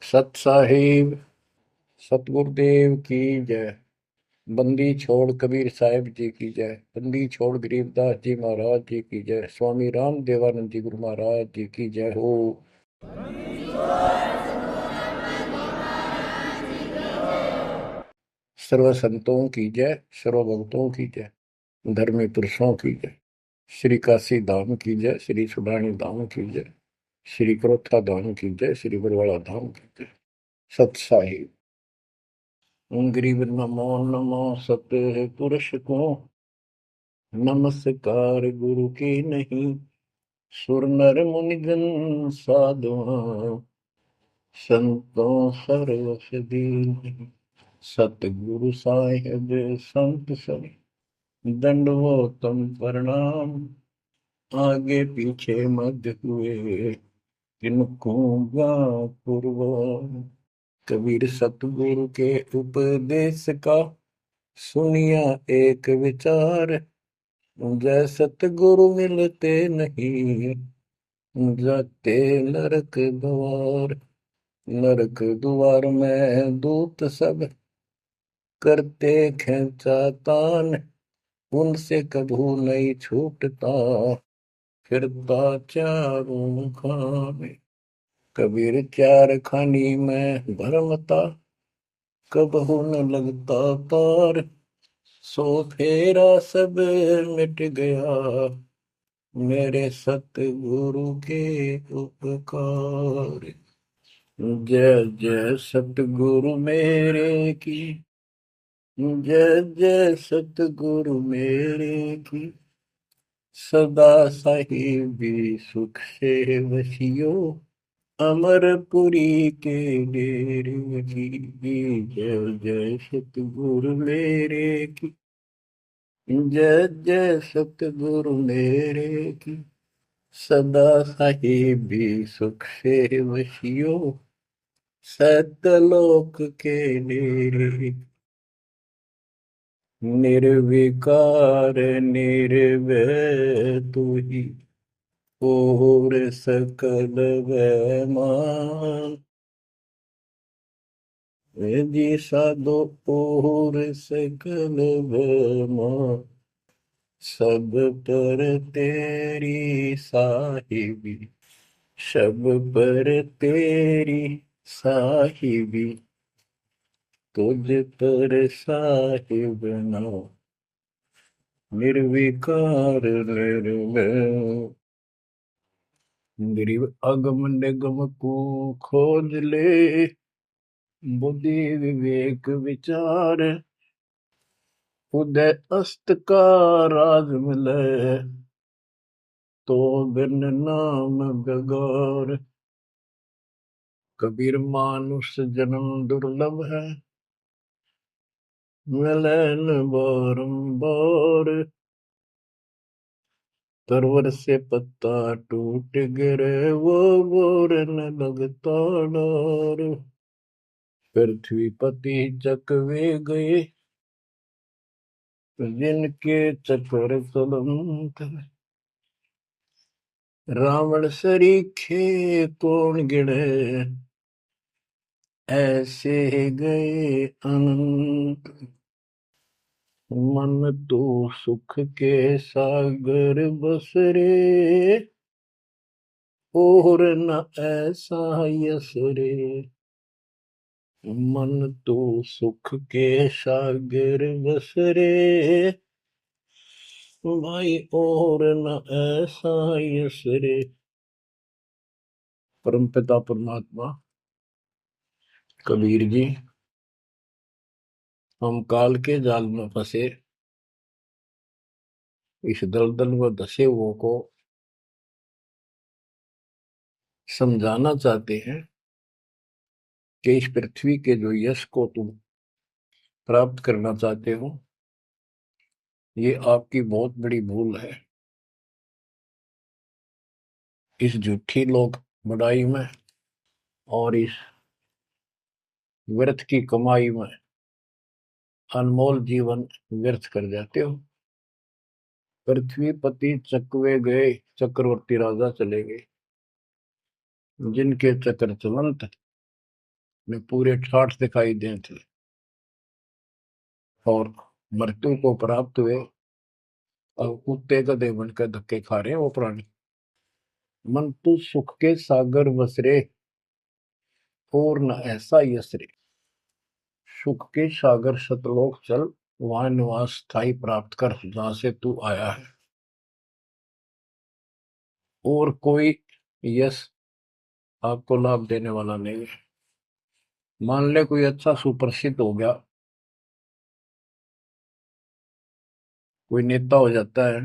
सत साहिब सतगुरुदेव की जय। बंदी छोड़ कबीर साहिब जी की जय। बंदी छोड़ गरीबदास जी महाराज जी की जय। स्वामी राम देवानंद जी गुरु महाराज जी की जय हो। सर्व संतों की जय, सर्व भक्तों की जय, धर्मी पुरुषों की जय। श्री काशी धाम की जय, श्री सुडानी धाम की जय, श्री क्रोथा धाम की जय, श्री बरवाड़ा धाम की जय। सत साहिब गरीब नमो नमो सत पुरुष को नमस्कार गुरु की नहीं। सुर नर मुनिजन साधुआ संतों सरवस दीन। सतगुरु साहिब संत सब दंडवतम प्रणाम। आगे पीछे मध्य हुए किनको पूर्व। कबीर सतगुरु के उपदेश का सुनिया एक विचार। जय सतगुरु मिलते नहीं जाते नरक द्वार। नरक द्वार में दूत सब करते खेचा तान। उनसे कभू नहीं छूटता फिरता चारों खाने। कबीर चार खानी में भरमता कबहू न लगता पार। सो फेरा सब मिट गया मेरे सतगुरु के उपकार। जय जय सतगुरु मेरे की जय जय सतगुरु मेरे की। सदा साहिबी सुख से वसियो अमरपुरी के डेरे की। जय जय सतगुरु मेरे की जय जय सतगुरु मेरे की। सदा साहिबी सुख से वसियो सतलोक के डेरे। निर्विकार निर्भय तू ही और सकल वैमान। जी साधो और सकल वैमान। सब पर तेरी साहिबी सब पर तेरी साहिबी। तुझ पर साहिब नाम निर्विकार निर्भय। गरीब अगम निगम को खोज ले बुद्धि विवेक विचार। उदय अस्त का राज मिले तो बिन नाम बेगार। कबीर मानुष जन्म दुर्लभ है मिले न बारंबार। तरवर से पत्ता टूट गिरे वो बोर न लगता डार। पृथ्वी पति चकवे गए जिनके चक्कर चलंत। रावण सरीखे कौन गिने ऐसे गए अनंत। मन तो सुख के सागर बसरे और न ऐसा यस रे। मन तो सुख के सागर बसरे भाई और न ऐसा यस रे। परमपिता परमात्मा कबीर जी, हम काल के जाल में फंसे इस दलदल में धसे हुओं को समझाना चाहते हैं कि इस पृथ्वी के जो यश को तुम प्राप्त करना चाहते हो ये आपकी बहुत बड़ी भूल है। इस झूठी लोग बड़ाई में और इस व्यर्थ की कमाई में अनमोल जीवन व्यर्थ कर जाते हो। पृथ्वी पति चकवे गए चक्रवर्ती राजा चले गए जिनके चक्र चलंत। में पूरे ठाठ दिखाई दे थे और मृत्यु को प्राप्त हुए और कुत्ते गधे बनकर धक्के खा रहे हैं वो प्राणी। मन तू सुख के सागर बसरे और न ऐसा यसरे। सुख के सागर सतलोक चल, वहां निवास स्थायी प्राप्त कर जहां से तू आया है। और कोई यश आपको लाभ देने वाला नहीं है। मान ले कोई अच्छा सुप्रसिद्ध हो गया, कोई नेता हो जाता है,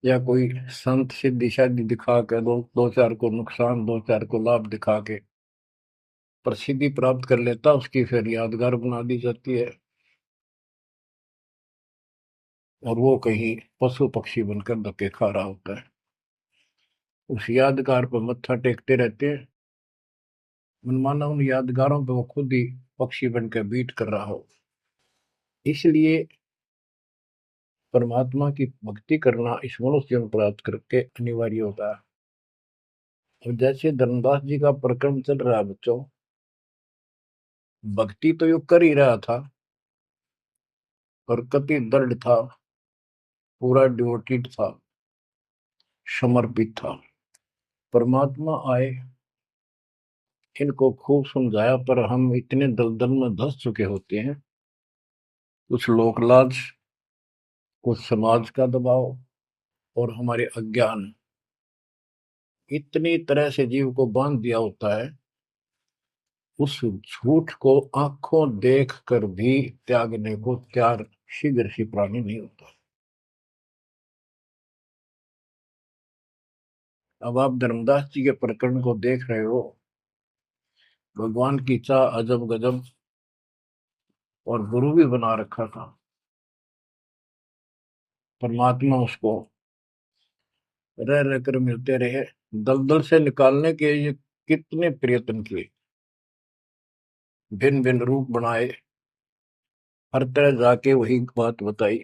या कोई संत सिद्धि शादी दिखा के दो चार को नुकसान, दो चार को लाभ दिखा के प्रसिद्धि प्राप्त कर लेता, उसकी फिर यादगार बना दी जाती है और वो कहीं पशु पक्षी बनकर धक्के खा रहा होता है। उस यादगार पर मत्था टेकते रहते हैं, मनमाना उन यादगारों पर वो खुद ही पक्षी बनकर बीट कर रहा हो। इसलिए परमात्मा की भक्ति करना इस मनुष्य जन्म प्राप्त करके अनिवार्य होता है। और जैसे धर्मदास जी का प्रकरण चल रहा है बच्चों, भक्ति तो यो कर ही रहा था और कति दृढ़ था, पूरा डिवोटेड था, समर्पित था। परमात्मा आए, इनको खूब समझाया, पर हम इतने दलदल में धंस चुके होते हैं, कुछ लोकलाज, कुछ समाज का दबाव और हमारे अज्ञान इतनी तरह से जीव को बांध दिया होता है, उस झूठ को आंखों देख कर भी त्यागने को तैयार शीघ्र सी प्राणी नहीं होता। अब आप धर्मदास जी के प्रकरण को देख रहे हो, भगवान की चाह अजब गजब और गुरु भी बना रखा था। परमात्मा उसको रह रह कर मिलते रहे, दलदल से निकालने के ये कितने प्रयत्न किए, भिन्न भिन्न रूप बनाए, हर तरह जाके वही बात बताई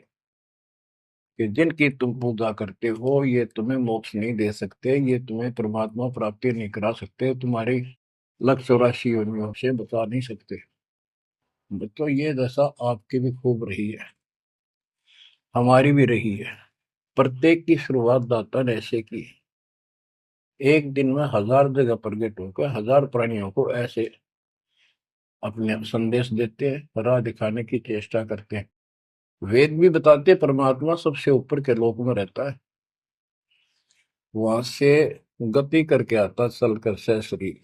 कि जिनकी तुम पूजा करते हो ये तुम्हें मोक्ष नहीं दे सकते, ये तुम्हें परमात्मा प्राप्ति नहीं करा सकते, तुम्हारी लक्ष्य 84 योनियों से बता नहीं सकते। तो ये दशा आपकी भी खूब रही है, हमारी भी रही है। प्रत्येक की शुरुआत दाता ने ऐसे की, एक दिन में 1000 जगह प्रकट होकर 1000 प्राणियों को ऐसे अपने संदेश देते हैं, राह दिखाने की चेष्टा करते हैं। वेद भी बताते हैं परमात्मा सबसे ऊपर के लोक में रहता है, वहां से गति करके आता चल कर सह शरीर,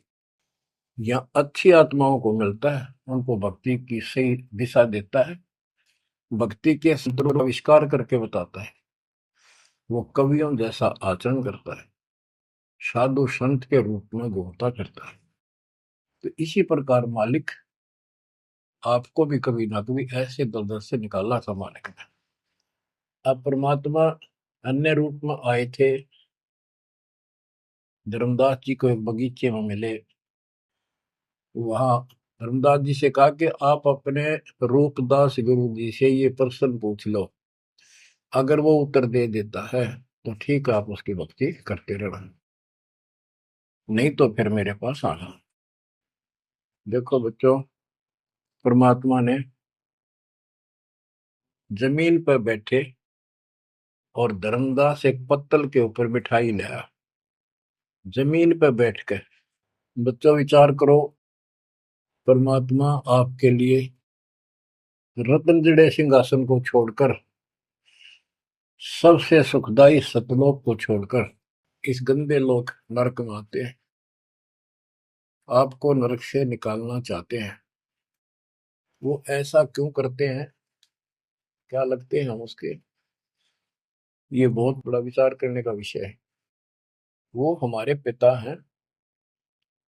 या अच्छी आत्माओं को मिलता है, उनको भक्ति की सही दिशा देता है, भक्ति के सूत्रों का आविष्कार करके बताता है, वो कवियों जैसा आचरण करता है, साधु संत के रूप में घूमता करता है। तो इसी प्रकार मालिक आपको भी कभी ना कभी ऐसे दलदल से निकाला था मालिक ने। अब परमात्मा अन्य रूप में आए थे, धर्मदास जी को एक बगीचे में मिले, वहां धर्मदास जी से कहा कि आप अपने रूपदास गुरु जी से ये प्रश्न पूछ लो, अगर वो उत्तर दे देता है तो ठीक है, आप उसकी भक्ति करते रहना, नहीं तो फिर मेरे पास आना। देखो बच्चों, परमात्मा ने जमीन पर बैठे और धर्मदास एक पत्तल के ऊपर बिठाई लाया, जमीन पर बैठकर। बच्चों विचार करो, परमात्मा आपके लिए रत्न जड़े सिंहासन को छोड़कर, सबसे सुखदाई सतलोक को छोड़कर इस गंदे लोक नरक में आते हैं, आपको नरक से निकालना चाहते हैं। वो ऐसा क्यों करते हैं, क्या लगते हैं हम उसके, ये बहुत बड़ा विचार करने का विषय है। वो हमारे पिता हैं,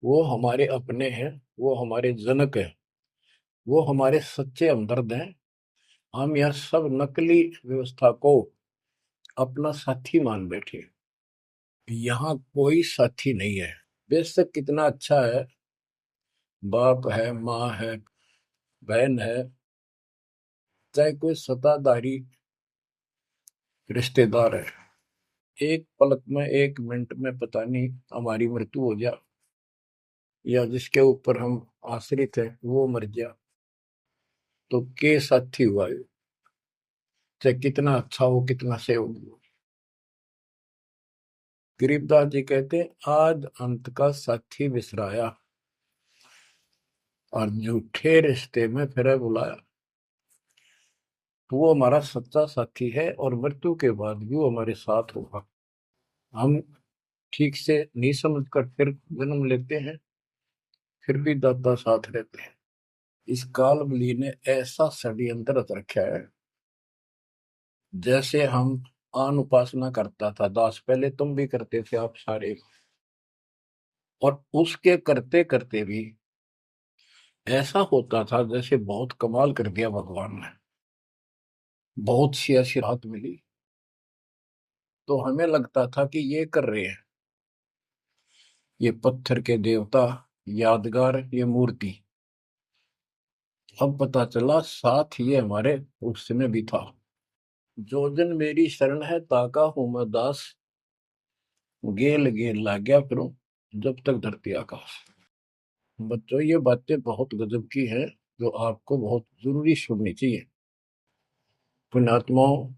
वो हमारे अपने हैं, वो हमारे जनक हैं, वो हमारे सच्चे हमदर्द हैं। हम यह सब नकली व्यवस्था को अपना साथी मान बैठे, यहाँ कोई साथी नहीं है। बेशक कितना अच्छा है, बाप है, माँ है, बहन है, चाहे कोई सत्ताधारी रिश्तेदार है, एक पलक में, एक मिनट में पता नहीं हमारी मृत्यु हो जाए, या जिसके ऊपर हम आश्रित है वो मर गया तो के साथी हुआ ये? चाहे कितना अच्छा हो कितना सेवक हो। गरीबदास जी कहते हैं आद अंत का साथी बिसराया और झूठे रिश्ते में फिर बुलाया। तो वो हमारा सच्चा साथी है और मृत्यु के बाद भी वो हमारे साथ होगा। हम ठीक से नहीं समझ कर फिर जन्म लेते हैं, फिर भी दादा साथ रहते हैं। इस काल बली ने ऐसा षड्यंत्र रच रखा है। जैसे हम आन उपासना करता था दास, पहले तुम भी करते थे आप सारे, और उसके करते करते भी ऐसा होता था जैसे बहुत कमाल कर दिया भगवान ने, बहुत सी ऐसी राहत मिली। तो हमें लगता था कि ये कर रहे हैं ये पत्थर के देवता, यादगार ये मूर्ति। अब पता चला साथ ये हमारे उस समय भी था। जो जन मेरी शरण है ताका हूं मैं दास, गेल गेल लाग्या फिरूं जब तक धरती आकाश। बच्चों ये बातें बहुत गजब की हैं जो आपको बहुत जरूरी सुननी चाहिए। पुण्यात्माओं,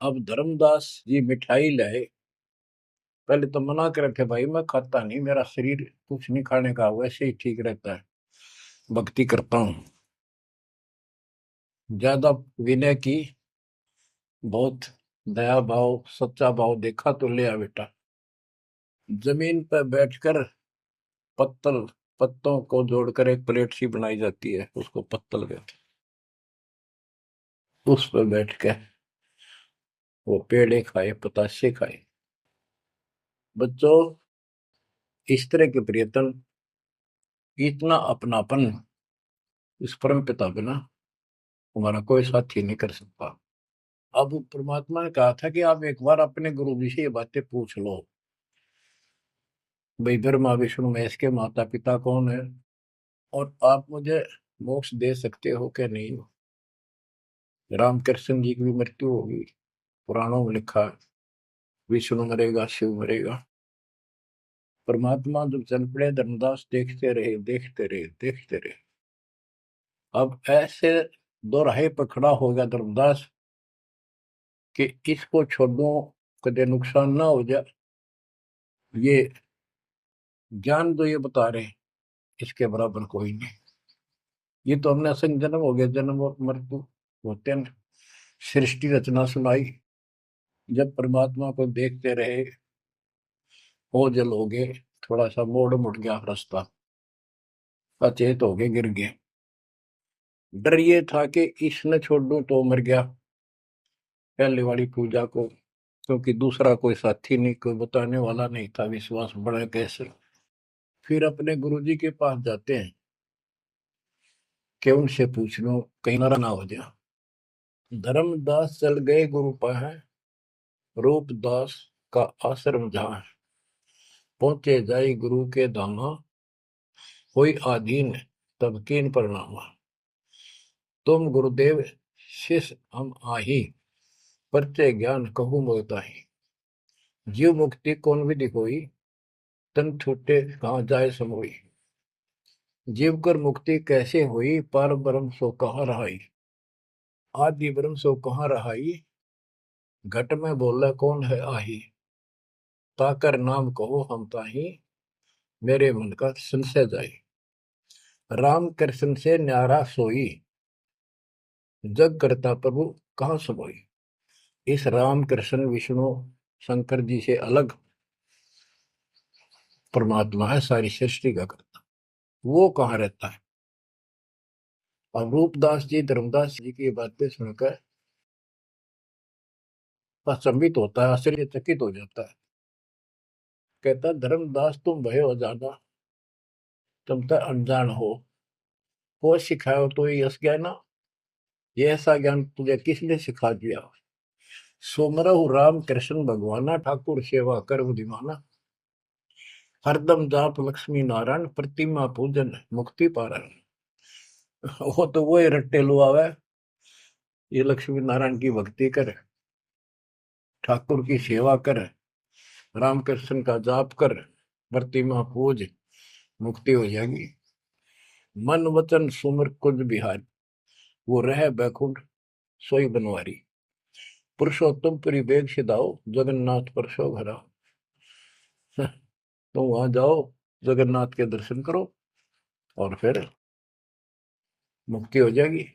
अब धर्मदास जी मिठाई लाए। पहले तो मना कर रखे भाई मैं खाता नहीं, मेरा शरीर कुछ नहीं खाने का वैसे ही ठीक रहता है, भक्ति करता हूँ। ज्यादा विनय की, बहुत दया भाव सच्चा भाव देखा तो ले आ बेटा। जमीन पर बैठकर पत्तल, पत्तों को जोड़कर एक प्लेट सी बनाई जाती है, उसको पत्तल कहते हैं। उस पर बैठ के वो पेड़े खाए पताशे खाए। बच्चों, इस तरह के प्रियतन, इतना अपनापन इस परम पिता बिना हमारा कोई साथी नहीं कर सकता। अब परमात्मा ने कहा था कि आप एक बार अपने गुरु जी से ये बातें पूछ लो, भाई ब्रह्मा विष्णु महेश के माता पिता कौन है, और आप मुझे मोक्ष दे सकते हो कि नहीं। रामकृष्ण जी की भी मृत्यु होगी, पुराणों में लिखा है, विष्णु मरेगा शिव मरेगा। परमात्मा जब चल पड़े, धर्मदास देखते रहे देखते रहे देखते रहे। अब ऐसे दो राहे पर खड़ा हो गया धर्मदास कि इसको छोड़ो, कदे नुकसान ना हो जाए। ये ज्ञान जो ये बता रहे हैं इसके बराबर कोई नहीं। ये तो हमने असंग जन्म हो गया, जन्म और मृत्यु होते हैं। सृष्टि रचना सुनाई, जब परमात्मा को देखते रहे ओझल हो गए, थोड़ा सा मोड़ मुड़ गया रास्ता, अचेत हो गए गिर गए। डर ये था कि इसने छोड़ दूं तो मर गया पहले वाली पूजा को, क्योंकि दूसरा कोई साथी नहीं, कोई बताने वाला नहीं था, विश्वास बढ़े कैसे। फिर अपने गुरुजी के पास जाते हैं कि उनसे पूछ लो कहीं नारा ना हो जाए। धर्मदास चल गए गुरु पास, रूपदास का आश्रम जहाँ, पहुंचे जाई गुरु के धामा, कोई आधीन तब कीन प्रणामा। तुम गुरुदेव शिष हम आही, परचे ज्ञान कहूँ मोताही। जीव मुक्ति कौन विधि कोई, तन छूटे कहाँ जाए समोई। जीव कर मुक्ति कैसे हुई, पार ब्रह्म सो कहाँ रहाई। आदि ब्रह्म सो कहाँ रहाई, घट में बोला कौन है आही। ताकर नाम कहो हम ताही, मेरे मन का संशय जाई। राम कृष्ण से न्यारा सोई, जग करता प्रभु कहाँ सोई। इस राम कृष्ण विष्णु शंकर जी से अलग परमात्मा है, सारी सृष्टि का करता, वो कहाँ रहता है। और रूपदास जी धर्मदास जी की बातें सुनकर अचंभित होता है, आश्चर्यचकित हो जाता है। कहता धर्मदास तुम भय हो जाना, तुम तो अनजान हो सिखाओ तो ये यश ज्ञान, ये ऐसा ज्ञान तुझे किसने सिखा दिया। सोमरहु राम कृष्ण भगवाना, ठाकुर सेवा कर बुद्धिमाना। हरदम जाप लक्ष्मी नारायण, प्रतिमा पूजन मुक्ति पारण। वो तो वो रट्टे लुआवे, ये लक्ष्मी नारायण की भक्ति करे, ठाकुर की सेवा करे, रामकृष्ण का जाप कर, प्रतिमा पूज, मुक्ति हो जाएगी। मन वचन सुमर कुंज बिहारी, वो रह बैकुंठ सोई बनवारी। पुरुषोत्तम पुरी बेग सिधाओ, जगन्नाथ परसो घरा। तो वहां जाओ, जगन्नाथ के दर्शन करो और फिर मुक्ति हो जाएगी।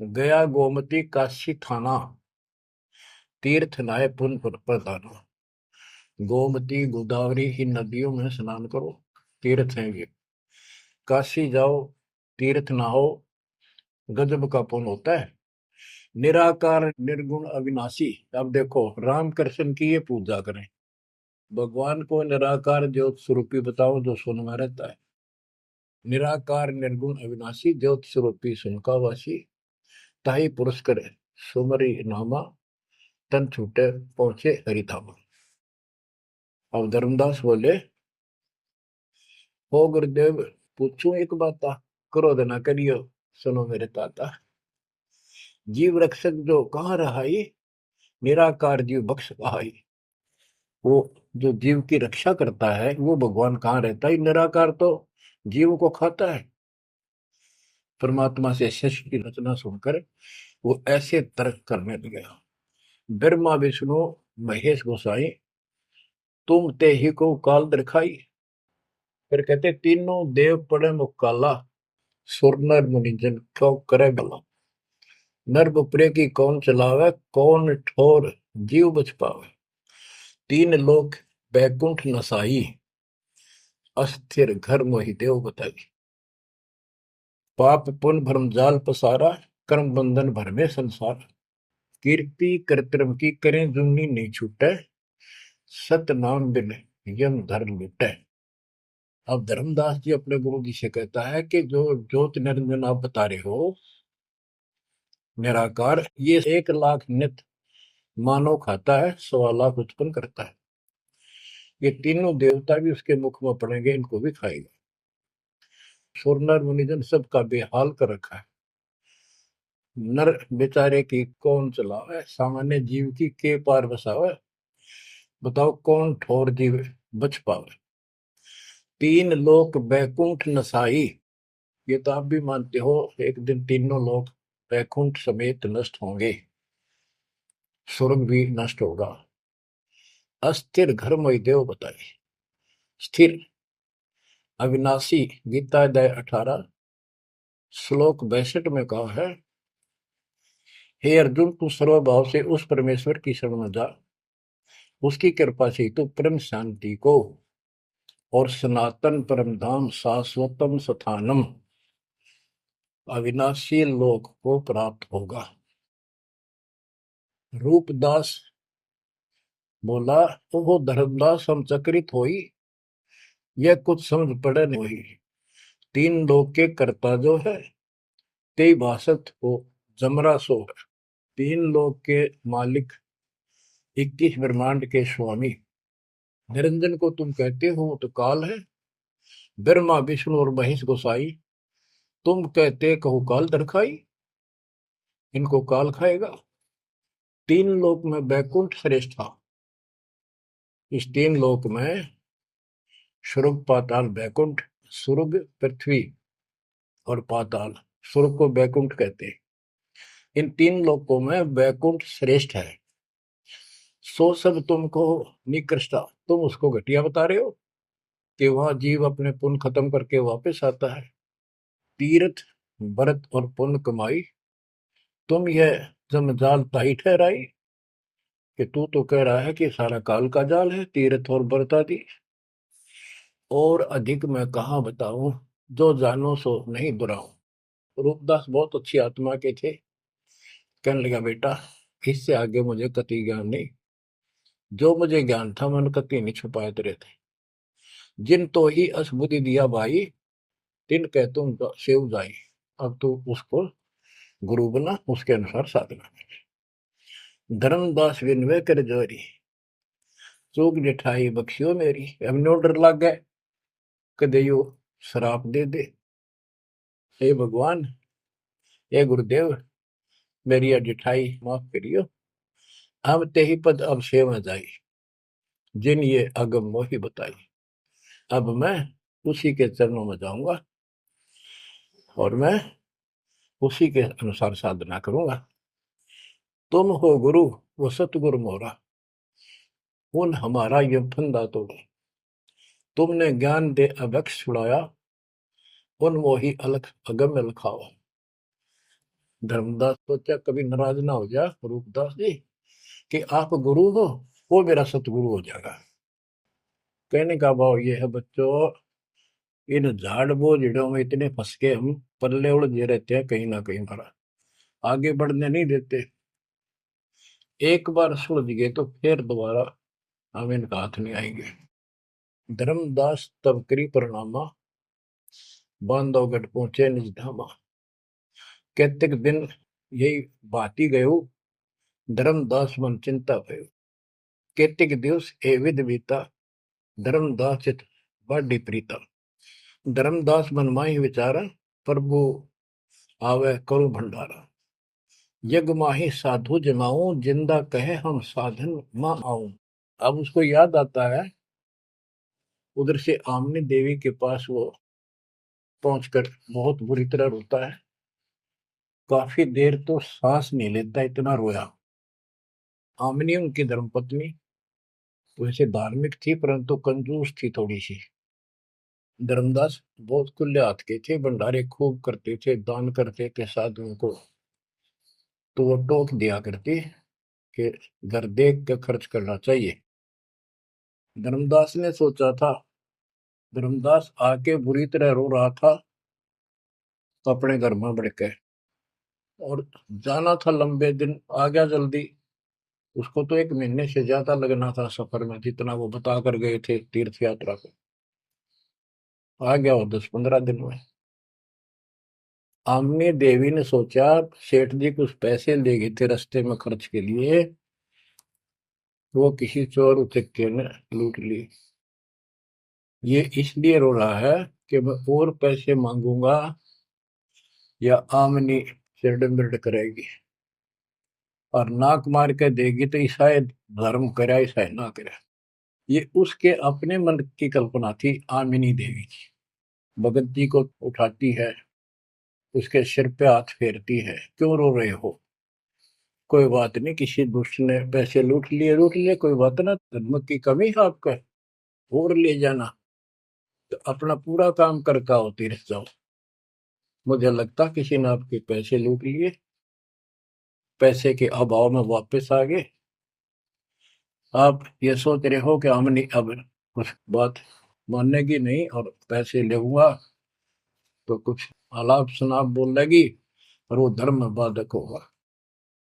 गया गोमती काशी थाना, तीर्थ नाय पुन प्रधाना। गोमती गोदावरी ही नदियों में स्नान करो, तीर्थ हैं ये। काशी जाओ, तीर्थ नहाओ, गजब का पुण्य होता है। निराकार निर्गुण अविनाशी। अब देखो, राम कृष्ण की ये पूजा करें, भगवान को निराकार ज्योत स्वरूपी बताओ जो सुन में रहता है। निराकार निर्गुण अविनाशी, ज्योत स्वरूपी सुनकावासी। ताही पुरुष करे सुमरी नामा, तन छूटे पहुंचे हरिधामा। अब धर्मदास बोले, हो गुरुदेव पूछूं एक बात, क्रोध न करियो सुनो मेरे ताता। जीव रक्षक जो कहाँ रहाई, निराकार जीव बख्श कहाई। वो जो जीव की रक्षा करता है वो भगवान कहाँ रहता है, निराकार तो जीव को खाता है। परमात्मा से शिष्य की रचना सुनकर वो ऐसे तर्क करने लगे। ब्रह्मा विष्णु महेश गोसाई, तुम ते ही को काल दिखाई। फिर कहते तीनों देव पड़े मुकाला, सुर नर मुनि जन क्यों करे भला। नर बपरे की कौन चलावे, कौन ठोर जीव बच पावे। तीन लोक बैकुंठ नसाई, अस्थिर घर मोहि देव बताई। पाप पुण्य भ्रम जाल पसारा, कर्म बंधन भर में संसार। कीर्ति कर्तव्य की करें जुमनी नहीं छूटे, सत नाम बिन यम धर्म मिटे। अब धर्मदास जी अपने गुरु जी से कहता है कि जो ज्योत निरंजन आप बता रहे हो निराकार, ये 1 लाख नित मानव खाता है, 1.25 लाख उत्पन्न करता है। ये तीनों देवता भी उसके मुख में पड़ेंगे, इनको भी खाएगा। सुर नर मुनिजन सबका बेहाल कर रखा है। नर बेचारे की कौन चलावे, सामान्य जीव की के पार बसावे। बताओ कौन ठोर जीव बच पावे। तीन लोक बैकुंठ नसाई, ये तो आप भी मानते हो एक दिन तीनों लोग बैकुंठ समेत नष्ट होंगे, स्वर्ग भी नष्ट होगा। अस्थिर घर मई देव बताए, स्थिर अविनाशी। गीता अध्याय 18 श्लोक 62 में कहा है, हे अर्जुन तू सर्वभाव से उस परमेश्वर की शरण में जा, उसकी कृपा से तू परम शांति को और सनातन परम धाम शाश्वतम स्थानम अविनाशी लोक को प्राप्त होगा। रूपदास बोला, तो वो धर्मदास हम चकित होई, यह कुछ समझ पड़े नहीं। तीन लोक के कर्ता जो है, ते भाषत हो जमरा सो है। तीन लोक के मालिक, 21 ब्रह्मांड के स्वामी निरंजन को तुम कहते हो तो काल है। ब्रह्मा विष्णु और महेश गोसाई, तुम कहते कहो काल दरखाई, इनको काल खाएगा। तीन लोक में बैकुंठ श्रेष्ठ था। इस तीन लोक में स्वर्ग पाताल बैकुंठ, स्वर्ग पृथ्वी और पाताल, स्वर्ग को बैकुंठ कहते हैं। इन तीन लोकों में बैकुंठ श्रेष्ठ है। सो सब तुमको निकृष्टा, तुम उसको घटिया बता रहे हो कि वह जीव अपने पुण्य खत्म करके वापस आता है। तीर्थ व्रत और पुण्य कमाई, तुम यह जमजाल ताई ठहराई कि तू तो कह रहा है कि सारा काल का जाल है तीर्थ और व्रत आदि। और अधिक मैं कहाँ बताऊं, जो जानो सो नहीं दुराऊं। रूपदास बहुत अच्छी आत्मा के थे। कहने लगा बेटा, इससे आगे मुझे कति ज्ञान नहीं। जो मुझे ज्ञान था मैंने कति नहीं छुपाए तेरे थे। जिन तो ही असबुद्धि दिया भाई, तिन कह तुम सेव जाई। अब तू उसको गुरु बना, उसके अनुसार साधना कर। धर्मदास विनवे कर जोरी, चूक जिठाई बख्शियो मेरी। अब नो डर लग गए, कदे यो शराप दे दे। हे भगवान, हे गुरुदेव, मेरी यह जिठाई माफ करियो। हम ते ही पद अब सेवा जाई, जिन ये अगम मोही बताई। अब मैं उसी के चरणों में जाऊंगा। और मैं उसी के अनुसार साधना करूंगा। तुम हो गुरु वो सतगुरु मोरा, उन हमारा ये फंदा तोड़ा। तुमने ज्ञान दे अभक्ष छुड़ाया, उन मोही अलख अगम लखावा। धर्मदास सोचा कभी नाराज ना हो जा रूपदास जी कि आप गुरु हो, वो मेरा सतगुरु हो जाएगा। कहने का भाव ये है बच्चों, इन झाड़ बोझड़ों में इतने फंस के हम पल्ले उलझे रहते हैं, कहीं ना कहीं हमारा आगे बढ़ने नहीं देते। एक बार सुलझ गए तो फिर दोबारा हम इनका हाथ नहीं आएंगे। धर्मदास तब करी प्रणामा, बांधवगढ़ पहुंचे निज धामा। कहते दिन यही बाती गयो, धर्मदास मन चिंता भयो। केतिक दिवस ए विध बीता, धर्मदास चित बाडी प्रीता। धर्मदास मन माही विचारा, प्रभु आवे करो भंडारा। यज्ञ माही साधु जमाऊं, जिंदा कहे हम साधन मां आऊं। अब उसको याद आता है, उधर से आमनी देवी के पास वो पहुंचकर बहुत बुरी तरह रोता है। काफी देर तो सांस नहीं लेता, इतना रोया। आमनी उनकी धर्मपत्नी वैसे धार्मिक थी परंतु कंजूस थी थोड़ी सी। धर्मदास बहुत खुले हाथ के थे, भंडारे खूब करते थे, दान करते थे साधुओं को। तो वो टोक दिया करती कि घर देख के खर्च करना चाहिए। धर्मदास ने सोचा था, धर्मदास आके बुरी तरह रो रहा था तो अपने घर में बढ़ के, और जाना था लंबे दिन, आ गया जल्दी। उसको तो 1 महीने से ज्यादा लगना था सफर में, जितना वो बता कर गए थे तीर्थ यात्रा को। आ गया वो 10-15 दिन में। आमनी देवी ने सोचा सेठ जी कुछ पैसे ले गए थे रास्ते में खर्च के लिए, वो किसी चोर उचक्के ने लूट ली। ये इसलिए रो रहा है कि मैं और पैसे मांगूंगा या आमनी सिरड मिरड करेगी, और नाक मार के देगी तो ईसाई धर्म करे ईसाई ना करे। ये उसके अपने मन की कल्पना थी। आमिनी देवी की भगत जी को उठाती है, उसके सिर पे हाथ फेरती है, क्यों रो रहे हो? कोई बात नहीं, किसी दुष्ट ने पैसे लूट लिए, कोई बात ना, धर्म की कमी है आपका, और ले जाना। तो अपना पूरा काम करके आओ, तीर्थ जाओ। मुझे लगता किसी ने आपके पैसे लूट लिए, पैसे के अभाव में वापस आ गए। आप ये सोच रहे हो कि हमने अब कुछ बात मानेगी नहीं और पैसे लेऊंगा तो कुछ आलाप शनाप बोल लेगी और वो धर्म में बाधक होगा।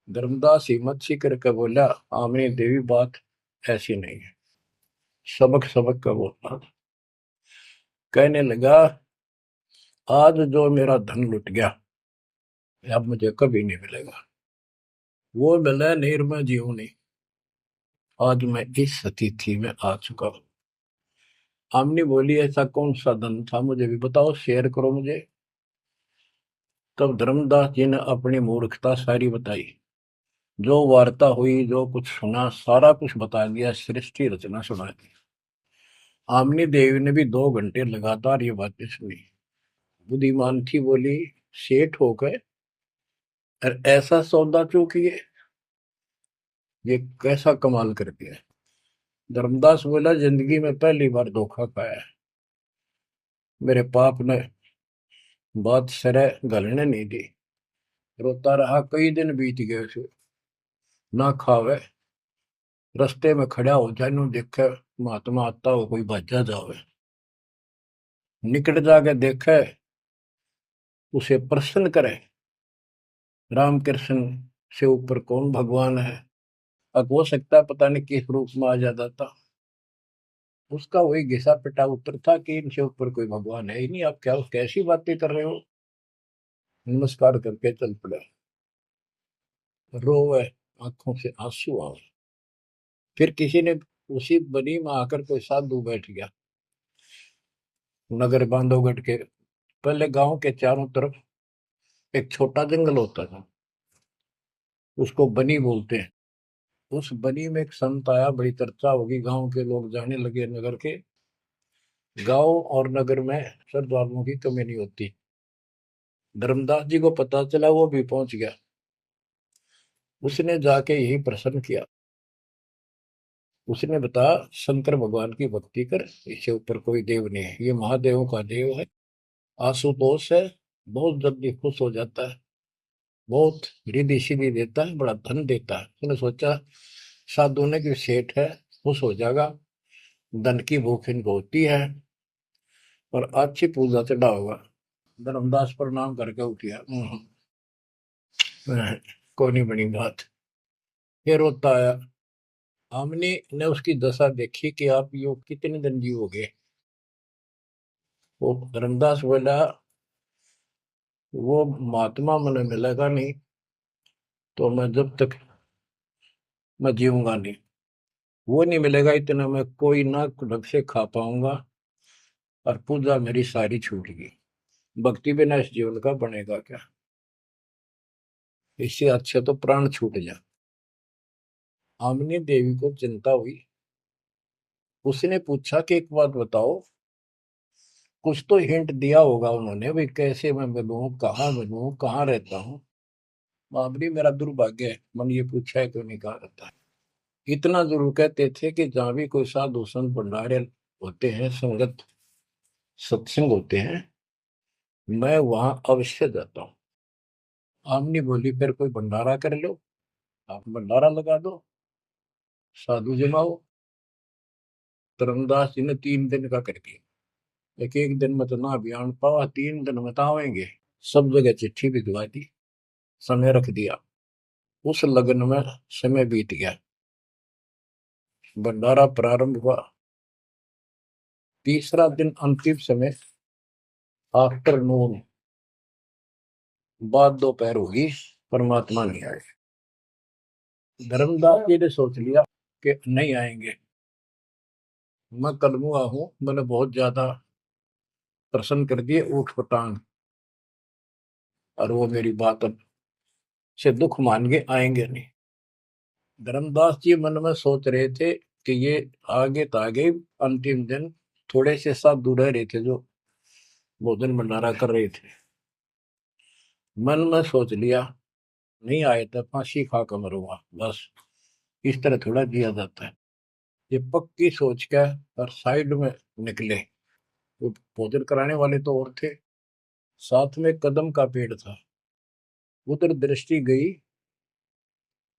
धर्मदास हिम्मत सी करके बोला, आमनी देवी बात ऐसी नहीं है। सबक सबक का बोला, कहने लगा आज जो मेरा धन लुट गया अब मुझे कभी नहीं मिलेगा। वो मिले नीर में जीव नहीं। आज मैं इस स्थिति में आ चुका हूं। आमनी बोली ऐसा कौन सा धन था, मुझे भी बताओ, शेयर करो मुझे। तब धर्मदास जी ने अपनी मूर्खता सारी बताई, जो वार्ता हुई, जो कुछ सुना, सारा कुछ बता दिया, सृष्टि रचना सुना दी। आमनी देवी ने भी 2 घंटे लगातार ये बातें सुनी। बुद्धिमान थी, बोली सेठ हो गए और ऐसा सौदा चूकिए, ये कैसा कमाल कर दिया। धर्मदास बोला जिंदगी में पहली बार धोखा खाया है। मेरे पाप ने बात सरे गलने नहीं दी। रोता रहा, कई दिन बीत गए उसे, ना खावे, रास्ते में खड़ा हो जाए, नु देखे महात्मा आता हो, कोई भाजा जावे, निकट जाके देखे, उसे प्रसन्न करे। राम कृष्ण से ऊपर कौन भगवान है? अब हो सकता है पता नहीं किस रूप में आ जाता था। उसका वही घिसा पिटा उत्तर था कि इनसे ऊपर कोई भगवान है ही नहीं, आप क्या कैसी बातें कर रहे हो। नमस्कार करके चल पड़े। रोवे, आंखों से आंसू आए। फिर किसी ने, उसी बनी में आकर कोई साधु बैठ गया। नगर बांधवगढ़ के पहले गांव के चारों तरफ एक छोटा जंगल होता था, उसको बनी बोलते हैं। उस बनी में एक संत आया, बड़ी चर्चा होगी, गांव के लोग जाने लगे नगर के। गांव और नगर में श्रद्धालुओं की कमी नहीं होती। धर्मदास जी को पता चला, वो भी पहुंच गया। उसने जाके यही प्रश्न किया। उसने बताया शंकर भगवान की भक्ति कर, इससे ऊपर कोई देव नहीं है, ये महादेवों का देव है। आशुतोष है, बहुत जल्दी खुश हो जाता है, बहुत रिद्धि सिद्धि देता है, बड़ा धन देता है। उसने सोचा साधु ने कि सेठ है, खुश हो जाएगा, धन की भूख इनको होती है, और अच्छी पूजा चढ़ा होगा। धर्मदास प्रणाम करके उठिया। कोई नहीं बनी बात। फिर रोता आया। हमने ने उसकी दशा देखी कि आप यो कितने दिन जीवोगे। वो धर्मदास बोला, वो महात्मा मैंने मिलेगा नहीं तो मैं जब तक मैं जीऊंगा नहीं। वो नहीं मिलेगा इतना मैं कोई ना ढंग से खा पाऊंगा, और पूजा मेरी सारी छूट गई। भक्ति बिना इस जीवन का बनेगा क्या? इससे अच्छे तो प्राण छूट जा। आमनी देवी को चिंता हुई। उसने पूछा कि एक बात बताओ, कुछ तो हिंट दिया होगा उन्होंने, भाई कैसे मैं मिलूं, कहाँ रहता हूँ। बाबरी मेरा दुर्भाग्य है, मन ये पूछा है क्यों नहीं कहा रहता है। इतना जरूर कहते थे कि जहां भी कोई साधु संत भंडारे होते हैं, संगत सत्संग होते हैं, मैं वहां अवश्य जाता हूँ। आमनी बोली फिर कोई भंडारा कर लो, आप भंडारा लगा दो, साधु जमाओ। धर्मदास जी ने 3 दिन का कर दिया। एक दिन में तो ना अभियान पावा, 3 दिन में तो आवेंगे। सब जगह चिट्ठी भिजवा दी, समय रख दिया। उस लगन में समय बीत गया। भंडारा प्रारंभ हुआ। तीसरा दिन अंतिम समय, आफ्टरनून, बाद दोपहर होगी, परमात्मा नहीं आए। धर्मदास जी ने सोच लिया कि नहीं आएंगे, मैं कलमुआ हूं, मैंने बहुत ज्यादा प्रसन्न कर दिए ऊट पटांग, और वो मेरी बात अब से दुख मान के आएंगे नहीं। धर्मदास जी मन में सोच रहे थे कि ये आगे तो आगे, अंतिम दिन थोड़े से साथ दूर रहे थे जो भोजन भंडारा कर रहे थे। मन में सोच लिया नहीं आए तो फांसी खा कर मरूंगा, बस इस तरह थोड़ा जिया जाता है। ये पक्की सोच के और साइड में निकले। वो भोजन कराने वाले तो और थे, साथ में कदम का पेड़ था। उधर दृष्टि गई,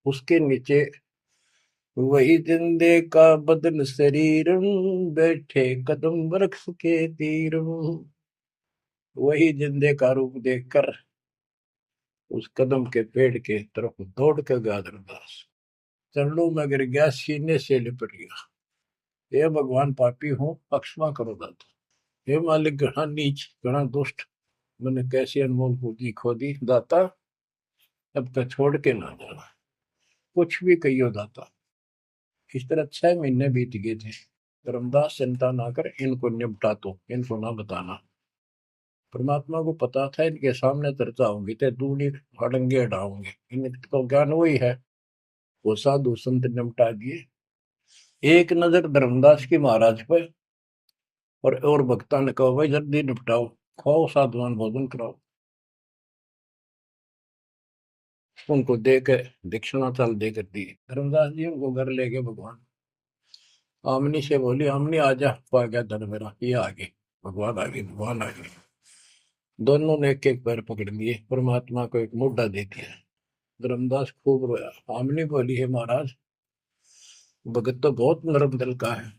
उसके नीचे वही जिंदे का बदन शरीर, बैठे कदम वृक्ष के तीर। वही जिंदे का रूप देखकर उस कदम के पेड़ के तरफ दौड़ कर गया धर्मदास। चरणों में गिर गया, सीने से लिपट गया। हे भगवान, पापी हूँ, क्षमा करो दाता। हे मालिक, घना नीच, घना दुष्ट, मैंने कैसी अनमोल पूंजी खो दी दाता, अब तक छोड़ के ना जाना, कुछ भी कहियो दाता। इस तरह 6 महीने बीत गए थे। धर्मदास चिंता ना कर, इनको निपटा तो, इनको ना बताना। परमात्मा को पता था इनके सामने चर्चा होगी तो दूनी हड़ंगे हटाओगे, इनको ज्ञान वही है। वो साधु संत निपटा दिए। एक नजर धर्मदास की महाराज पर, और भक्ता ने कहा भाई जल्दी निपटाओ, खाओ साधुवान भोजन कराओ। उनको दे के दक्षिणा चाल दे कर दी। धर्मदास जी उनको घर ले गए भगवान। आमनी से बोली, आमनी आजा, पा गया धन मेरा, ये आ गए, भगवान आ गए, भगवान आ गए। दोनों ने एक एक पैर पकड़ लिए, परमात्मा को एक मुद्दा दे दिया। धर्मदास खूब रोया। आमनी बोली, है महाराज, भगत तो बहुत नरम दिल का है,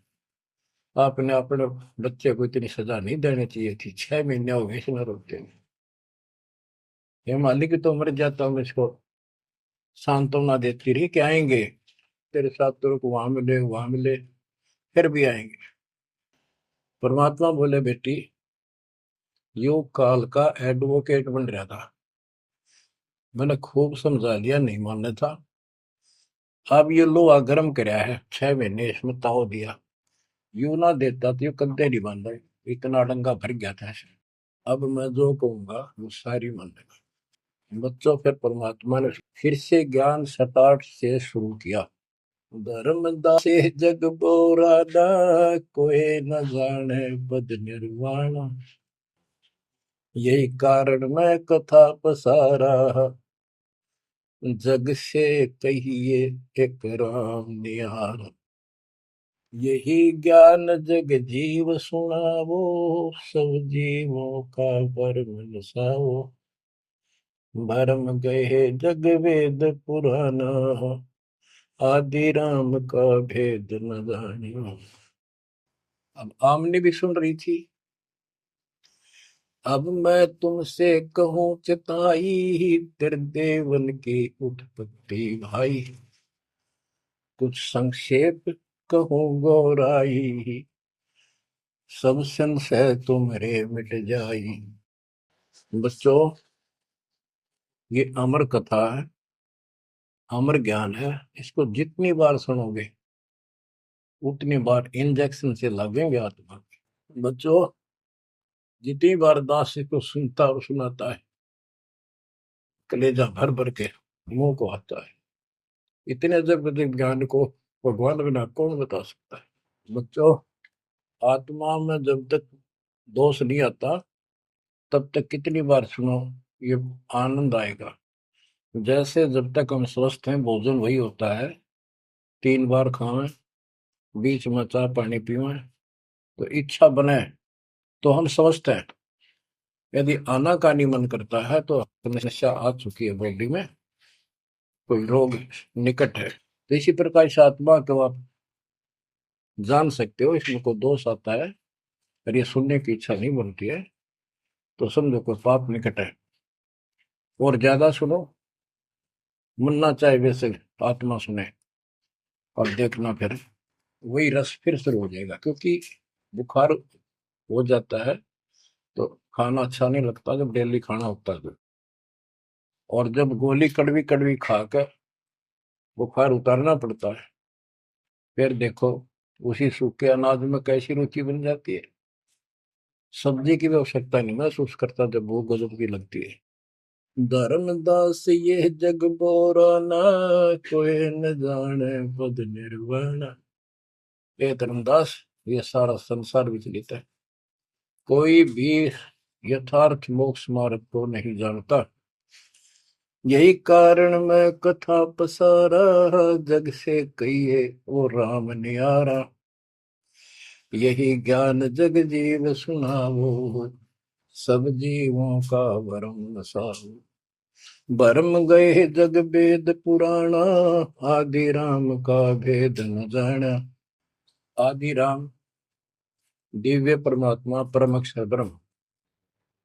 आपने अपने बच्चे को इतनी सजा नहीं देनी चाहिए थी, 6 महीने हो गए इसमें रोते हुए। ये मालिक तो मर जाता हूँ, इसको सांत्वना देती रही कि आएंगे तेरे साथ, तेरे को वहां मिले वहां मिले, फिर भी आएंगे। परमात्मा बोले, बेटी, योग काल का एडवोकेट बन रहा था, मैंने खूब समझा लिया, नहीं मानना था। अब ये लोहा गर्म कराया है, 6 महीने इसमें ताव दिया, यू ना देता तो ये कद्दे नहीं बन रहे, इतना डंगा भर गया था ऐसे। अब मैं जो कहूंगा वो सारी मान लेगा। बच्चों, फिर परमात्मा ने फिर से ज्ञान सताट से शुरू किया। धर्मदास से जग बोराना, कोई न जाने पद निर्वाणा। यही कारण मैं कथा पसारा, जग से कहिए एक राम निहार। यही ज्ञान जग जीव सुनावो, सब जीवों का भरम नसाओ। भरम गए जग वेद पुराना, आदि राम का भेद न जानियो। अब आमने भी सुन रही थी। अब मैं तुमसे कहूं चिताई, तेरे देवन की उत्पत्ति भाई। कुछ संक्षेप कहूं गौराई, सब संशय तुम्हारे मिट जाई। बच्चों, ये अमर कथा है, अमर ज्ञान है। इसको जितनी बार सुनोगे उतनी बार इंजेक्शन से लगेंगे आत्मा में। बच्चों, जितनी बार दास इसको सुनता और सुनाता है, कलेजा भर भर के मुंह को आता है। इतने अजब अजब ज्ञान को भगवान बिना कौन बता सकता है। बच्चों, आत्मा में जब तक दोष नहीं आता तब तक कितनी बार सुनो, ये आनंद आएगा। जैसे जब तक हम स्वस्थ हैं भोजन वही होता है, 3 बार खावें, बीच में चाय पानी पीवें, तो इच्छा बने तो हम स्वस्थ हैं। यदि आनाकानी मन करता है तो समस्या आ चुकी है, बॉडी में कोई रोग निकट है। तो इसी प्रकार से आत्मा को आप जान सकते हो, इसमें कोई दोष आता है और ये सुनने की इच्छा नहीं बनती है तो समझो कोई पाप निकट है। और ज्यादा सुनो, मुन्ना चाहे वैसे आत्मा सुने, और देखना फिर वही रस फिर शुरू हो जाएगा। क्योंकि बुखार हो जाता है तो खाना अच्छा नहीं लगता जब डेली खाना होता है। और जब गोली कड़वी कड़वी खाकर बुखार उतारना पड़ता है, फिर देखो उसी सूखे अनाज में कैसी रुचि बन जाती है। सब्जी की भी आवश्यकता नहीं महसूस करता जब भूख गजब की लगती है। धर्मदास ये जग बोराना, कोई न जाने पद निर्वाण। ये धर्मदास, ये सारा संसार विचलित है, कोई भी यथार्थ मोक्ष मार्ग को नहीं जानता। यही कारण मैं कथा पसारा, जग से कहिए वो राम नियारा। यही ज्ञान जग जीव सुनावो, सब जीवों का भरम नसाओ। भरम गए जग वेद पुराना, आदि राम का भेद न जाना। आदि राम दिव्य परमात्मा परम अक्षर ब्रह्म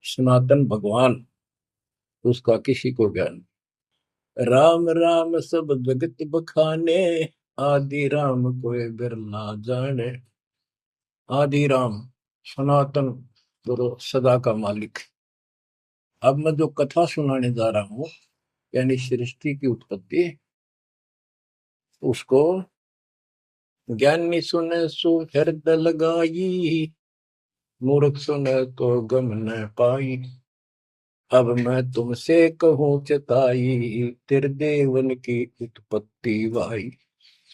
सनातन भगवान, उसका किसी को ज्ञान। राम राम सब जगत बखाने, आदि राम कोई बिरला जाने। आदि राम सनातन गुरु सदा का मालिक। अब मैं जो कथा सुनाने जा रहा हूँ, यानी सृष्टि की उत्पत्ति, उसको ज्ञानी सुने सो हृदय लगाई, मूर्ख सुने तो गम न पाई। अब मैं तुमसे कहूँ चिताई, तेरे देवन की उत्पत्ति भाई।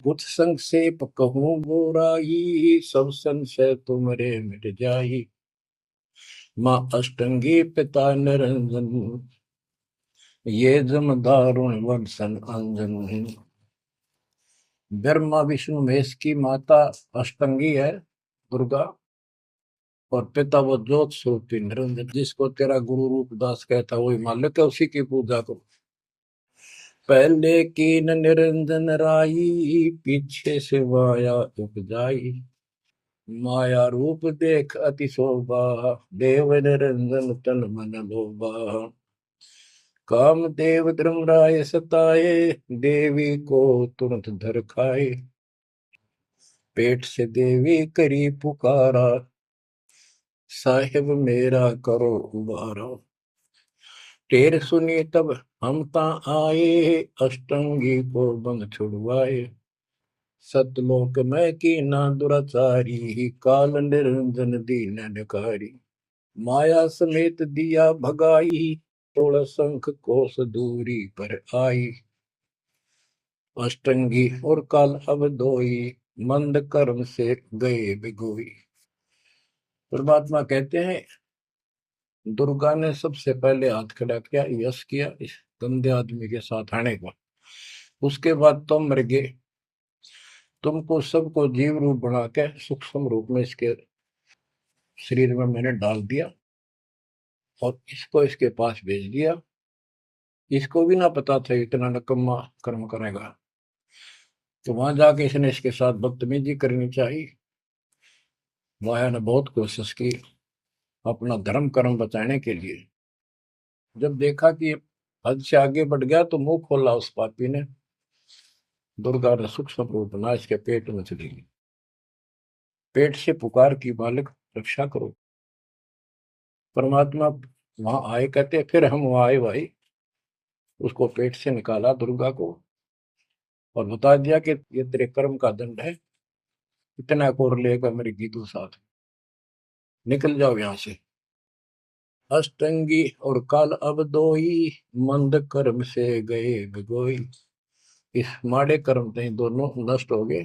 कुछ संक्षेप कहूँ गोराई, सब संशय तुमरे मिट जाई। माँ अष्टंगी पिता निरंजन, ये जम दारुण वंशन अंजन। ब्रह्मा विष्णु महेश की माता अष्टंगी है दुर्गा, और पिता वो ज्योत स्वरूपी निरंजन। जिसको तेरा गुरु रूप दास कहता वही मालिक है, उसी की पूजा करो। पहले कीन निरंजन राई, पीछे से माया उपजाई। माया रूप देख अति शोभा, देव निरंजन तन मन लोभा। काम देव धर्म राय सताए, देवी को तुरंत धर खाए। पेट से देवी करी पुकारा, साहिब मेरा करो उबारा। टेर सुनी तब हम ता आए, अष्टंगी को बंद छुड़वाए। सतलोक में की ना दुराचारी, काल निरंजन दीन निकारी। माया समेत दिया भगाई, तोड़ शंख कोस दूरी पर आई। अष्टंगी और काल अब दोई, मंद कर्म से गए बिगोई। परमात्मा कहते हैं दुर्गा ने सबसे पहले हाथ खड़ा किया, यश किया इस गंदे आदमी के साथ आने का। उसके बाद तुम मर गए, तुमको सबको जीव रूप बना के सूक्ष्म रूप में इसके शरीर में मैंने डाल दिया और इसको इसके पास भेज दिया। इसको भी ना पता था इतना नकम्मा कर्म करेगा, तो वहां जाके इसने इसके साथ बदतमीजी करनी चाहिए। माया ने बहुत कोशिश की अपना धर्म कर्म बचाने के लिए। जब देखा कि ये हद से आगे बढ़ गया तो मुंह खोला उस पापी ने। दुर्गा ने सूक्ष्म रूप बना इसके पेट में चली गई। पेट से पुकार की, बालक रक्षा करो। परमात्मा वहां आए, कहते फिर हम वहां आए भाई। उसको पेट से निकाला दुर्गा को और बता दिया कि ये तेरे कर्म का दंड है, इतना कोर लेकर मेरे गीतों साथ निकल जाओ यहाँ से। अष्टंगी और काल अब दोई, मंद कर्म से गए भिगोई। इस माड़े कर्म से दोनों नष्ट हो गए,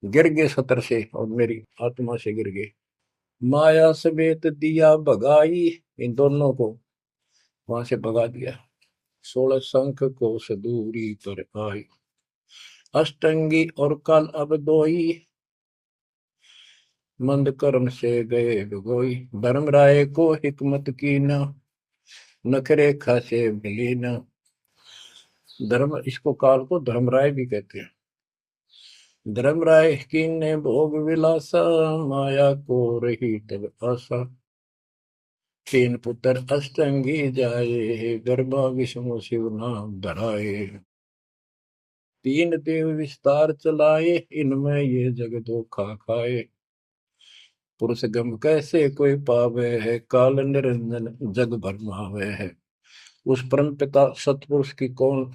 गिर गए सतर से और मेरी आत्मा से गिर गए। माया समेत दिया भगाई, इन दोनों को वहां से भगा दिया। 16 शंख को सदूरी पर आई, अष्टंगी और काल अब दोई, मंद कर्म से गए भिगोई। धर्मराय को हिकमत की न, नखरे खासे मिली न। धर्म, इसको काल को धर्मराय भी कहते हैं। धर्मराय की ने भोग विलासा, माया को रही तब आशा। तीन पुत्र अष्टंगी जाए, गर्भा विष्णु शिव नाम धराए। तीन देव विस्तार चलाए, इनमें ये जग धोखा खाए। पुरुष गम कैसे कोई पावे है, काल निरंजन जग भरमावे है। उस परम पिता सतपुरुष की कौन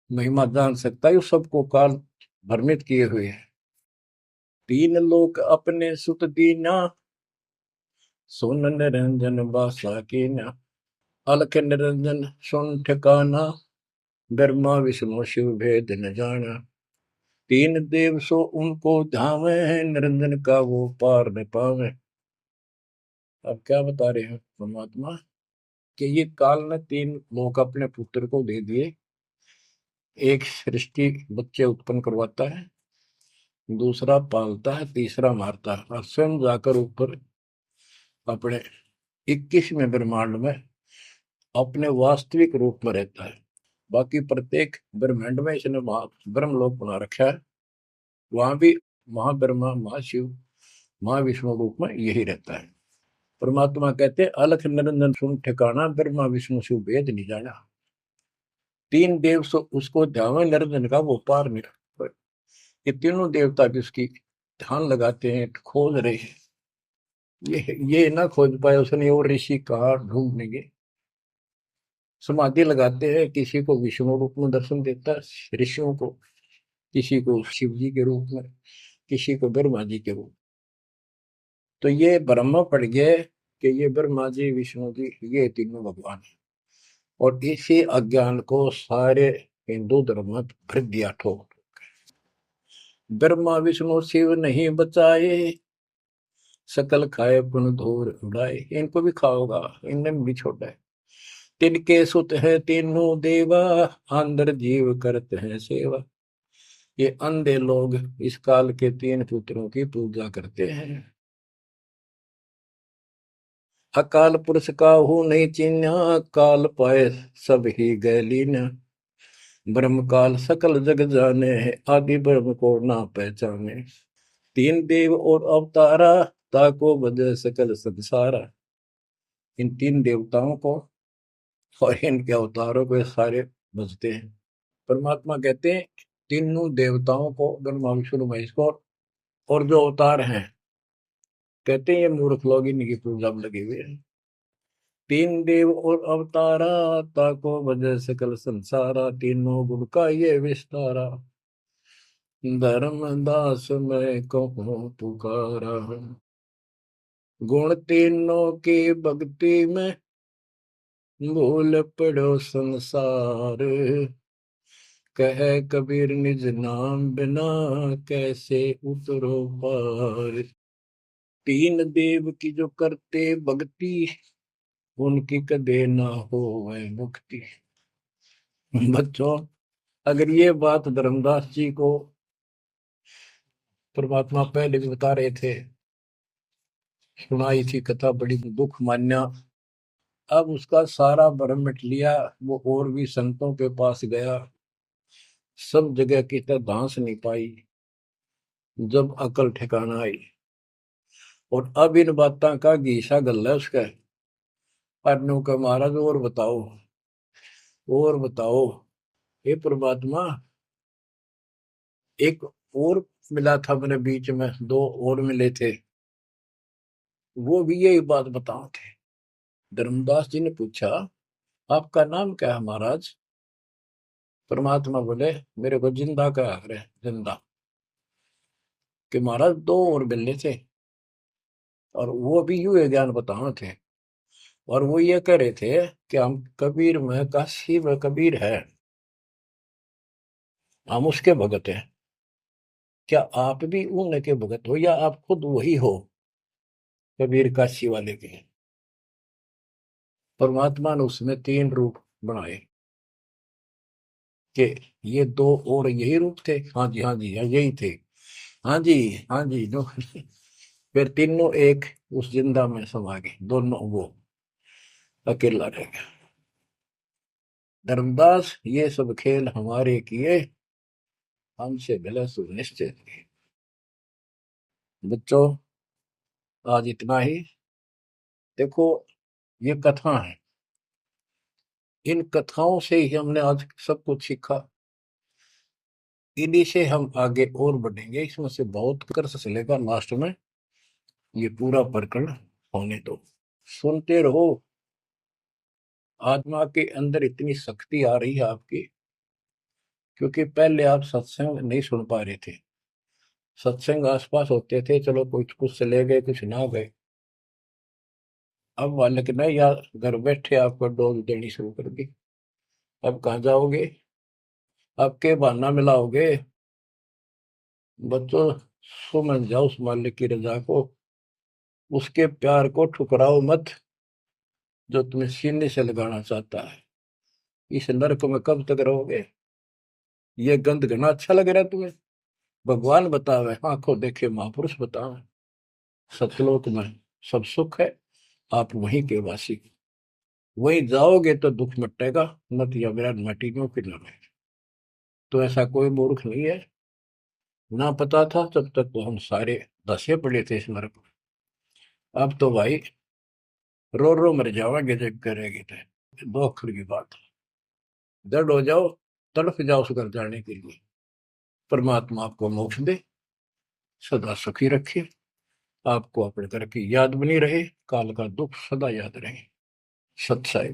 महिमा जान सकता है, सबको काल भ्रमित किए हुए है। तीन लोक अपने सुत दीना, सोन निरंजन बासा कीना। अलख निरंजन सुन ठिकाना, ब्रह्मा विष्णु शिव भेद न जाना। तीन देव सो उनको धावे, निरंजन का वो पार न पावे। अब क्या बता रहे हैं परमात्मा कि ये काल ने तीन लोक अपने पुत्र को दे दिए। एक सृष्टि बच्चे उत्पन्न करवाता है, दूसरा पालता है, तीसरा मारता है, और स्वयं जाकर ऊपर अपने 21वें ब्रह्मांड में अपने वास्तविक रूप में रहता है। बाकी प्रत्येक ब्रह्मांड में इसने ब्रह्मलोक बना रखा है, वहां भी महाब्रह्मा महाशिव महाविष्णु रूप में यही रहता है। परमात्मा कहते अलख निरंजन सुन ठिकाना, ब्रह्मा विष्णु शिव भेद नहीं जाना। तीन देव सो उसको ध्यान निरंजन का वो पार नहीं रखता। ये तीनों देवता भी उसकी ध्यान लगाते हैं, खोज रहे हैं। ये ना खोज पाए उसने और ऋषि कहा ढूंढनेंगे। समाधि लगाते हैं, किसी को विष्णु रूप में दर्शन देता है ऋषियों को, किसी को शिव जी के रूप में, किसी को ब्रह्मा जी के रूप। तो ये ब्रह्म पड़ गए कि ये ब्रह्मा जी विष्णु जी ये तीनों भगवान है। और इसी अज्ञान को सारे हिंदू धर्म में भर दिया ठोक। ब्रह्मा विष्णु शिव नहीं बचाए, सकल खाए पुन धूर उड़ाए। इनको भी खाओगा, इनने भी छोड़ा है। तिनके सुत है तीनों देवा, अंदर जीव करते हैं सेवा। ये अंधे लोग इस काल के तीन पुत्रों की पूजा करते हैं। अकाल पुरुष का हूं नहीं चिन्ह, काल पाए सब ही गैलीन। ब्रह्म काल सकल जग जाने, आदि ब्रह्म को ना पहचाने। तीन देव और अवतारा, ताको बजे सकल संसारा। इन तीन देवताओं को और इनके अवतारों को सारे बजते हैं। परमात्मा कहते हैं तीनों देवताओं को, ब्रह्मा विष्णु महेश को, और जो अवतार हैं, कहते हैं ये मूर्ख लोग इनकी पूजा में लगे हुए हैं। तीन देव और अवतारा, ताको वजह सकल संसारा। तीनों गुण का ये विस्तारा, धर्म दास मैं कहूँ पुकारा। गुण तीनों की भक्ति में, भूल पड़ो संसार। कह कबीर निज नाम बिना, कैसे उतरो पार। तीन देव की जो करते भक्ति, उनकी कदे ना हो वह मुक्ति। बच्चों, अगर ये बात धर्मदास जी को परमात्मा पहले भी बता रहे थे, सुनाई थी कथा, बड़ी दुख मान्या। अब उसका सारा भरम मिट लिया। वो और भी संतों के पास गया, सब जगह की तरह धांस नहीं पाई। जब अकल ठिकाना आई और अब इन बातों का घीसा गल है उसका, अनु का महाराज और बताओ, और बताओ। हे परमात्मा, एक और मिला था मेरे बीच में, दो और मिले थे, वो भी यही बात बताओ थे। धर्मदास जी ने पूछा, आपका नाम क्या है महाराज? परमात्मा बोले, मेरे को जिंदा का है, जिंदा। कि महाराज दो और मिलने थे, और वो भी यूं ज्ञान बताना थे, और वो ये कह रहे थे कि हम कबीर में काशी में कबीर है, हम उसके भगत हैं। क्या आप भी उनके भगत हो, या आप खुद वही हो कबीर काशी वाले के? परमात्मा ने उसमें तीन रूप बनाए कि ये दो और यही रूप थे। हाँ जी, हाँ जी, हाँ यही थे। हाँ जी, हाँ जी, दो। फिर तीनों एक उस जिंदा में समा गए, दोनों वो अकेला रह गया। धर्मदास ये सब खेल हमारे किए, हमसे भले सुनिश्चित किए। बच्चों, आज इतना ही। देखो, ये कथा है, इन कथाओं से ही हमने आज सब कुछ सीखा। इन्हीं से हम आगे और बढ़ेंगे, इसमें से बहुत कर चलेगा। लास्ट में ये पूरा प्रकरण होने दो, सुनते रहो। आत्मा के अंदर इतनी शक्ति आ रही है आपकी, क्योंकि पहले आप सत्संग नहीं सुन पा रहे थे। सत्संग आसपास होते थे, चलो कुछ कुछ चले गए, कुछ ना गए। अब मालिक ने या घर बैठे आपको डोज देनी शुरू कर दी। अब कहाँ जाओगे? अब के बहाना मिलाओगे? बच्चों, समझ जाओ उस मालिक की रजा को, उसके प्यार को ठुकराओ मत, जो तुम्हें सीने से लगाना चाहता है। इस नरक में कब तक रहोगे? ये गंध घना अच्छा लग रहा है तुम्हें? भगवान बतावे, आंखों देखे महापुरुष बतावे, सतलोक में सब सुख है, आप वहीं के वासी। वहीं जाओगे तो दुख मिटेगा, मत या विराट मटीनों की लड़े। तो ऐसा कोई मूर्ख नहीं है। ना पता था तब तक तो हम सारे धसे पड़े थे इस नरक में। अब तो भाई रो रो मर जाओगे जब करेगी तो। दो अक्षर की बात है, दर्द हो जाओ, तड़फ जाओ उस घर जाने के लिए। परमात्मा आपको मोक्ष दे, सदा सुखी रखे, आपको अपने घर की याद बनी रहे, काल का दुख सदा याद रहे। सत्साई।